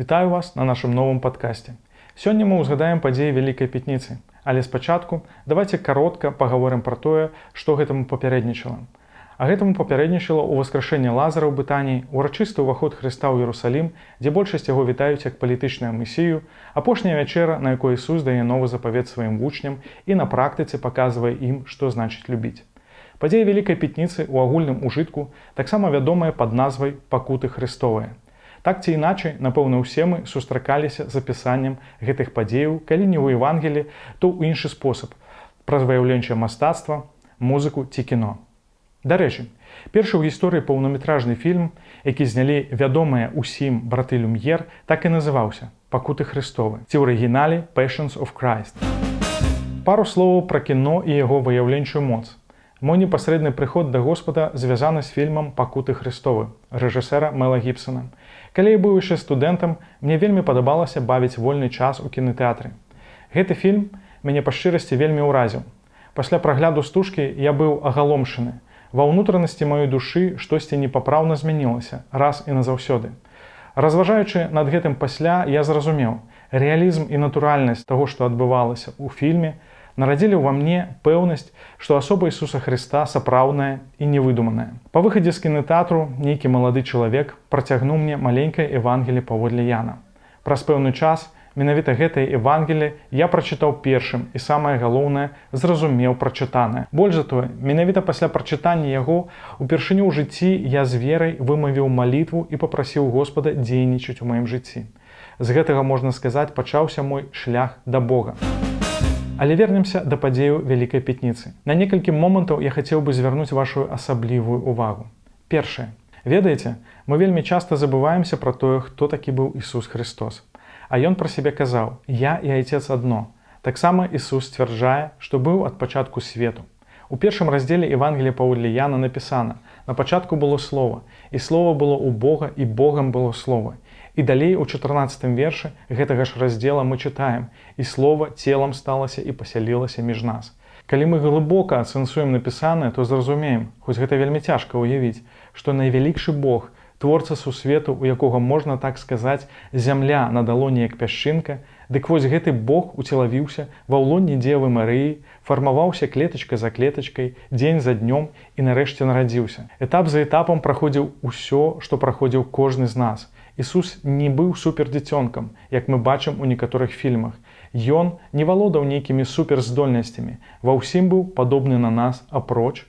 Вітаю вас на нашым новым падкасці. Сёння мы ўзгадаем падзеі Вялікай Пятніцы, але спачатку давайте каротка паговорым пра тое, што гэтаму папярэднічала. А гэтаму папярэднічала ў воскрешэнне Лазара ў Бытаніі, урачысты ўваход Хрыста ў Іерусалім, дзе большасць яго вітаюць як палітычную месію, апошняя вячэра, на якой Ісус дае новы запавет сваім вучням і на практыцы паказвае ім, што значыць любіць. Падзеі Вялікай Пятніцы ў агульным ужытку таксама вядомая пад назвай «Пакуты Хрыстовыя». Так ці іначай, напэўна, усе мы сустракаліся з апісаннем гэтых падзеяў, калі не ў Евангелі, то ў іншы спосаб, праз выяўленчае мастацтва, музыку ці кіно. Дарэчы, першы ў гісторыі паўнаметражны фільм, які знялі вядомыя ўсім браты Люм'ер, так і называўся «Пакуты Хрыстовы», ці ў арыгінале «Passions of Christ». Пару словаў пра кіно і яго выяўленчую моц. Мой непасрэдны прыход да Господа звязаны з фільмам «Пакуты Хрыстовы» рэжысэра Мэла Гібсона. Калі я быў яшчэ студэнтам, мне вельмі падабалася бавіць вольны час у кінатэатры. Гэты фільм мяне па шчырасці вельмі ўразіў. Пасля прагляду стужкі я быў агаломшаны. Ва ўнутранасці маёй душы штосьці непапраўна змянілася раз і назаўсёды. Разважаючы над гэтым пасля, я зразумеў, рэалізм і натуральнасць таго, што адбывалася ў фільме, нарадзілі ўва мне пэўнасць, што асоба Ісуса Хрыста сапраўдная і невыдуманая. Па выхадзе з кінатэатру нейкі малады чалавек працягнуў мне маленькае Евангелле паводле Яна. Праз пэўны час менавіта гэтае Евангелле я прачытаў першым і, самае галоўнае, зразумеў прачытанае. Больш за тое, менавіта пасля прачытання яго упершыню ў жыцці я з верай вымавіў малітву і папрасіў Господа дзейнічаць у маім жыцці. З гэтага, можна сказаць, пачаўся мой шлях да Бога. Але вернемся да падзеяў Вялікай Пятніцы. На некалькі момантаў я хацеў бы звярнуць вашу асаблівую увагу. Першае. Ведаеце, мы вельмі часта забываемся пра тое, хто такі быў Ісус Христос. А ён пра сябе казаў: «Я і Айцец адно». Таксама Ісус сцвярджае, што быў ад пачатку свету. У першым раздзеле Евангелія паводле Яна напісана: «На пачатку было Слова, і Слова было ў Бога, і Богам было Слова». І далей у 14 вершы гэтага ж раздзела мы чытаем: «І Слова целам сталася і пасялілася між нас». Калі мы глыбока ацэнсуем напісанае, то зразумеем, хоць гэта вельмі цяжка ўявіць, што найвялікшы Бог, творца сусвету, у якога, можна так сказаць, зямля на далоні як пясчынка, дык вось гэты Бог уцелавіўся ва ўлоне Дзевы Марыі, фармаваўся клетачка за клетачкай, дзень за днём і нарэшце нарадзіўся. Этап за этапам праходзіў усё, што праходзіў кожны з нас. Ісус не быў супердзіцёнкам, як мы бачым у некаторых фільмах. Ён не валодаў нейкімі суперздольнасцямі. Ва ўсім быў падобны на нас апроч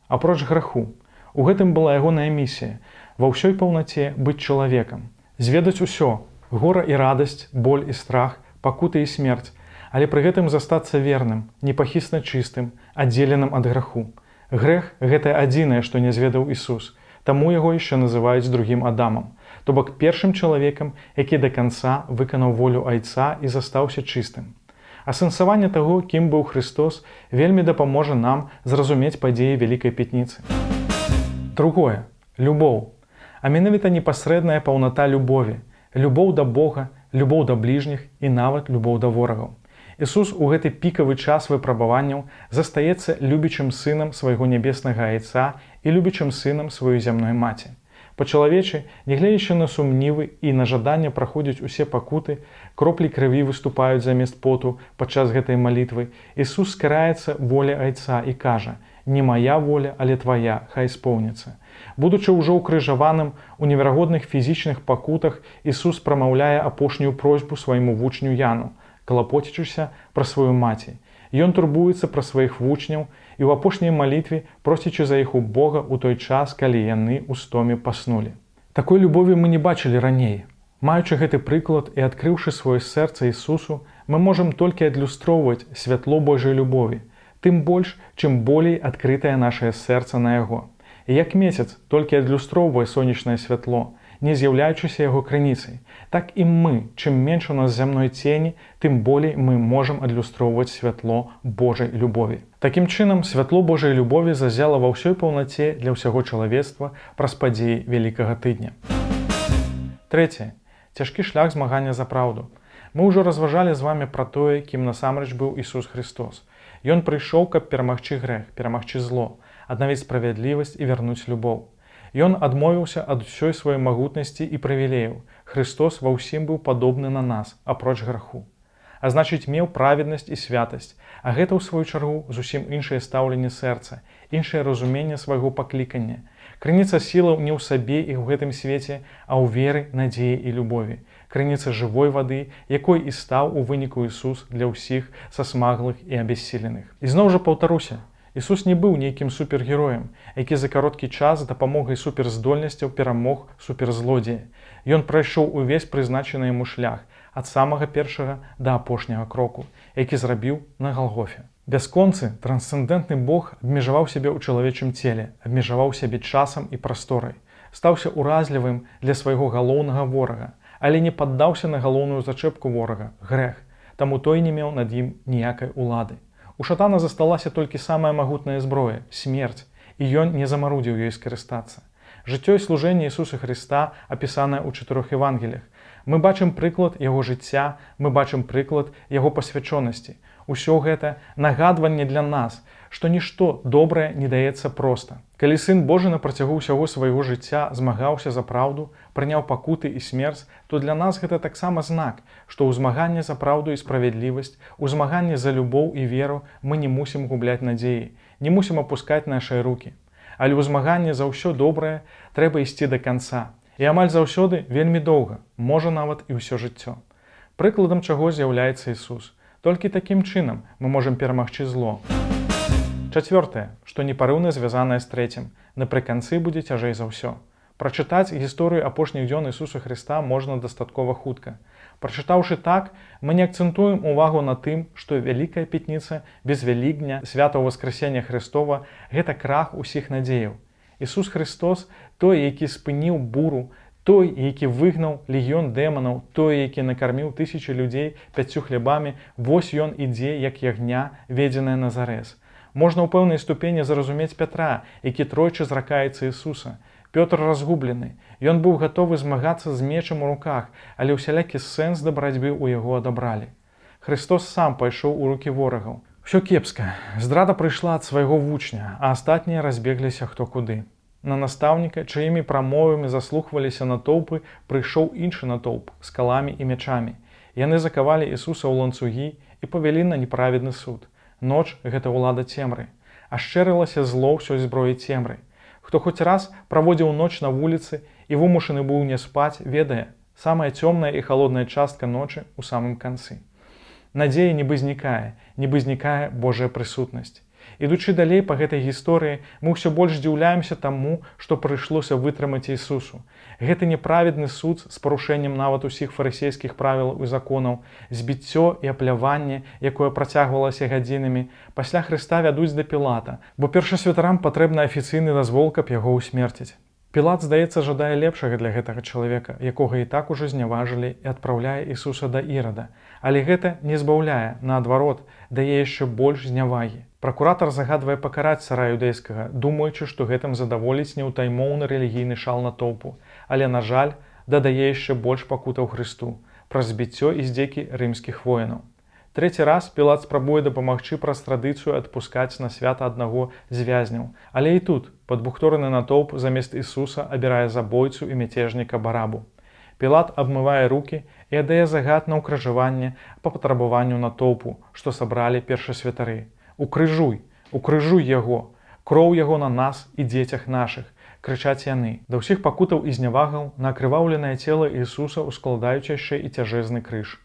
граху. У гэтым была ягоная місія – ва ўсёй паўнаце быць чалавекам. Зведаць усё – гора і радасць, боль і страх, пакуты і смерць, але пры гэтым застацца верным, непахісна чыстым, аддзеленым ад граху. Грэх – гэта адзінае, што не зведаў Ісус, таму яго яшчэ называюць другім Адамам. То бок першым чалавекам, які да канца выканаў волю Айца і застаўся чыстым. Асэнсаванне таго, кім быў Христос, вельмі дапаможа нам зразумець падзеі Вялікай Пятніцы. Другое. Любоў. А менавіта непасрэдная паўната любові. Любоў да Бога, любоў да бліжніх і нават любоў да ворагаў. Ісус у гэты пікавы час выпрабаванняў застаецца любячым сынам свайго нябеснага Айца і любячым сынам сваёй зямной маці. Па-чалавечы, нягледзячы на сумнівы і на жаданне праходзіць усе пакуты, кроплі крыві выступаюць замест поту падчас гэтай малітвы, Ісус скараецца волі Айца і кажа: «Не мая воля, але твая, хай споўніцца». Будучы ўжо ўкрыжаваным у неверагодных фізічных пакутах, Ісус прамаўляе апошнюю просьбу свайму вучню Яну, клапоцячыся пра сваю маці. Ён турбуецца пра сваіх вучняў і ў апошняй малітве просячы за іх у Бога ў той час, калі яны ў стоме паснулі. Такой любові мы не бачылі раней. Маючы гэты прыклад і адкрыўшы сваё сэрца Ісусу, мы можам толькі адлюстроўваць святло Божай любові, тым больш, чым болей адкрытае нашае сэрца на яго. І як месяц толькі адлюстроўвае сонечнае святло, не з'яўляючыся яго крыніцай, так і мы, чым менш у нас зямной цені, тым болей мы можам адлюстроўваць святло Божай любові. Такім чынам, святло Божай любові зазяла ва ўсёй паўнаце для ўсяго чалавецтва праз падзеі Вялікага тыдня. Трэцяе. Цяжкі шлях змагання за праўду. Мы ўжо разважалі з вамі пра тое, кім насамрэч быў Ісус Христос. Ён прыйшоў, каб перамагчы грэх, перамагчы зло, аднавіць справядлівасць і вярнуць любоў. Ён адмовіўся ад усёй сваёй магутнасці і прывілеяў. Христос ва ўсім быў падобны на нас, апроч граху. А значыць, меў праведнасць і святасць, а гэта, ў сваю чаргу, зусім іншае стаўленне сэрца, іншае разуменне свайго паклікання. Крыніца сілаў не ў сабе і ў гэтым свеце, а ў веры, надзеі і любові. Крыніца жывой вады, якой і стаў у выніку Ісус для ўсіх сасмаглых і абяссіленых. І зноў жа паўтаруся, Ісус не быў нейкім супергероем, які за кароткі час з дапамогай суперздольнасцяў перамог суперзлодзея. Ён прайшоў увесь прызначаны яму шлях, ад самага першага да апошняга кроку, які зрабіў на Галгофе. Бясконцы, трансцэндэнтны Бог абмежаваў сябе ў чалавечым целе, абмежаваў сябе часам і прасторай, стаўся уразлівым для свайго галоўнага ворага, але не паддаўся на галоўную зачэпку ворага – грэх, таму той не меў над ім ніякай улады. У шатана засталася толькі самая магутная зброя – смерць, і ён не замарудзіў ёй скарыстацца. Жыццё і служэнне Ісуса Хрыста апісанае ў 4 Евангеліях. Мы бачым прыклад яго жыцця, мы бачым прыклад яго пасвячонасці. Усё гэта нагадванне для нас, што нішто добрае не даецца проста. Калі Сын Божы на працягу ўсяго свайго жыцця змагаўся за праўду, прыняў пакуты і смерць, то для нас гэта таксама знак, што ў змаганні за праўду і справядлівасць, у змаганні за любоў і веру мы не мусім губляць надзеі, не мусім апускаць нашыя рукі. Але ў змаганні за ўсё добрае трэба ісці да канца. І амаль заўсёды вельмі доўга, можа нават і ўсё жыццё. Прыкладам чаго з'яўляецца Ісус. Толькі такім чынам мы можам перамагчы зло. Чацвёртае, што непарыўна звязанае з трэцім, напрыканцы будзе цяжэй за ўсё. Прачытаць гісторыю апошніх дзён Ісуса Хрыста можна дастаткова хутка. Прачытаўшы так, мы не акцэнтуем увагу на тым, што Вялікая Пятніца без Вялікдня, свята Воскресення Хрыстова – гэта крах усіх надзеяў. Ісус Христос – той, які спыніў буру, той, які выгнаў легіён дэманаў, той, які накарміў тысячы людзей 5 хлебамі, вось ён ідзе, як ягня, ведзеная на зарэз. Можна ў пэўнай ступені зразумець Пятра, які тройчы зракаецца Ісуса. Пётр разгублены. Ён быў гатовы змагацца з мечам у руках, але ўсялякі сэнс да барацьбы ў яго адабралі. Христос сам пайшоў у рукі ворагаў. Усё кепска. Здрада прыйшла ад свайго вучня, а астатнія разбегліся хто куды. На настаўніка, чыімі прамовамі заслухваліся натоўпы, прыйшоў іншы натоўп з каламі і мячамі. Яны закавалі Ісуса ў ланцугі і павялі на неправедны суд. Ноч – гэта ўлада цемры. Ашчэрылася зло ўсёй зброі цемры. Хто хоць раз праводзіў ноч на вуліцы і вымушаны быў не спаць, ведае, самая цёмная і халодная частка ночы ў самым канцы. Надзея нібы знікае Божая прысутнасць. Ідучы далей па гэтай гісторыі, мы ўсё больш здзіўляемся таму, што прыйшлося вытрымаць Ісусу. Гэты неправедны суд з парушэннем нават усіх фарысейскіх правілаў і законаў, збіццё і апляванне, якое працягвалася гадзінамі, пасля Хрыста вядуць да Пілата, бо першасвятарам патрэбны афіцыйны дазвол, каб яго ўсмерціць. Пілат, здаецца, жадае лепшага для гэтага чалавека, якога і так ужо зняважылі, і адпраўляе Ісуса да Ірада. Але гэта не збаўляе, наадварот, дае яшчэ больш знявагі. Пракуратар загадвае пакараць цара юдэйскага, думаючы, што гэтым задаволіць неўтаймоўны рэлігійны шал натоўпу. Але, на жаль, дадае яшчэ больш пакутаў Хрысту праз збіццё і здзекі рымскіх воінаў. Трэці раз Пілат спрабуе дапамагчы праз традыцыю адпускаць на свята аднаго з вязняў. Але і тут падбухтораны натоўп замест Ісуса абірае забойцу і мяцежніка Барабу. Пілат абмывае рукі і аддае загад на ўкрыжаванне па патрабаванню натоўпу, што сабралі першасвятары. Укрыжуй яго, кроў яго на нас і дзецях нашых, крычаць яны. Да ўсіх пакутаў і знявагаў на акрываўленае цела Ісуса ускладаюць яшчэ і цяжэзны крыж.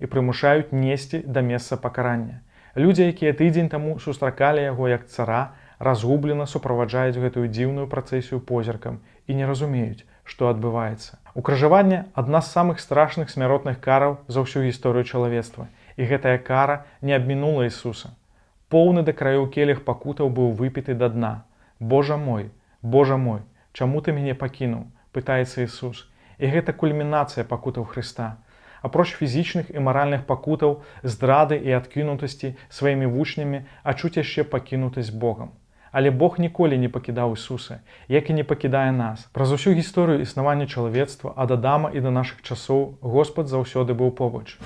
І прымушаюць несці да месца пакарання. Людзі, якія тыдзень таму сустракалі яго як цара, разгублена суправаджаюць гэтую дзіўную працэсію позіркам і не разумеюць, што адбываецца. Укрыжаванне – адна з самых страшных смяротных караў за ўсю гісторыю чалавецтва. І гэтая кара не абмінула Ісуса. Поўны да краю келіх пакутаў быў выпіты да дна. Божа мой, чаму ты мяне пакінуў? Пытаецца Ісус. І гэта кульмінацыя пакутаў Хрыста. Апроч фізічных і маральных пакутаў, здрады і адкінутасці сваімі вучнямі, адчуць яшчэ пакінутасць Богам. Але Бог ніколі не пакідаў Ісуса, як і не пакідае нас. Праз усю гісторыю існавання чалавецтва ад Адама і да нашых часоў Господ заўсёды быў побач.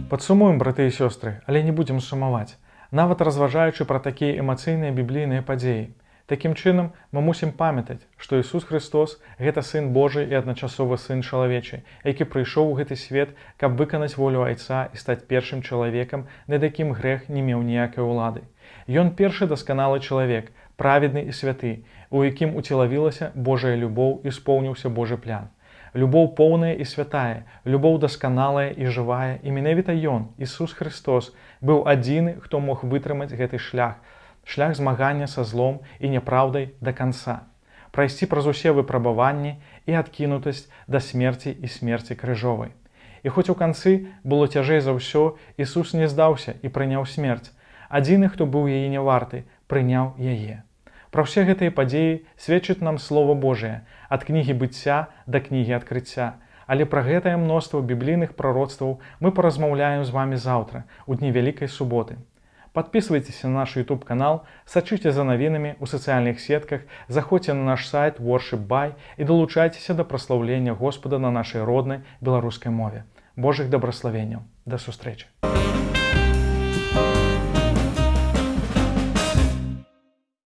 Падсумуем, браты і сёстры, але не будзем сумаваць. Нават разважаючы пра такія эмацыйныя біблійныя падзеі. Такім чынам, мы мусім памятаць, што Ісус Христос – гэта Сын Божы і адначасова Сын чалавечы, які прыйшоў у гэты свет, каб выканаць волю Айца і стаць першым чалавекам, над якім грэх не меў ніякай улады. Ён першы дасканалы чалавек, праведны і святы, у якім уцелавілася Божая любоў і споўніўся Божы план. Любоў поўная і святая, любоў дасканалая і жывая, і менавіта Ён, Ісус Христос, быў адзіны, хто мог вытрымаць гэты шлях змагання са злом і няпраўдай да канца, прайсці праз усе выпрабаванні і адкінутасць да смерці і смерці крыжовай. І хоць у канцы было цяжэй за ўсё, Ісус не здаўся і прыняў смерць. Адзіны, хто быў яе не варты, прыняў яе. Пра ўсе гэтыя падзеі сведчыць нам Слова Божае, ад кнігі быцця да кнігі адкрыцця. Але пра гэтае мноства біблійных прароцтваў мы паразмаўляем з вамі заўтра, у дні Вялікай суботы. Подписывайтесь на наш YouTube канал, сачыце за навінамі ў сацыяльных сетках, заходзьце на наш сайт Worship.by і далучайцеся да праслаўлення Господа на нашай роднай беларускай мове. Божых добраславенняў. Да сустрэчы!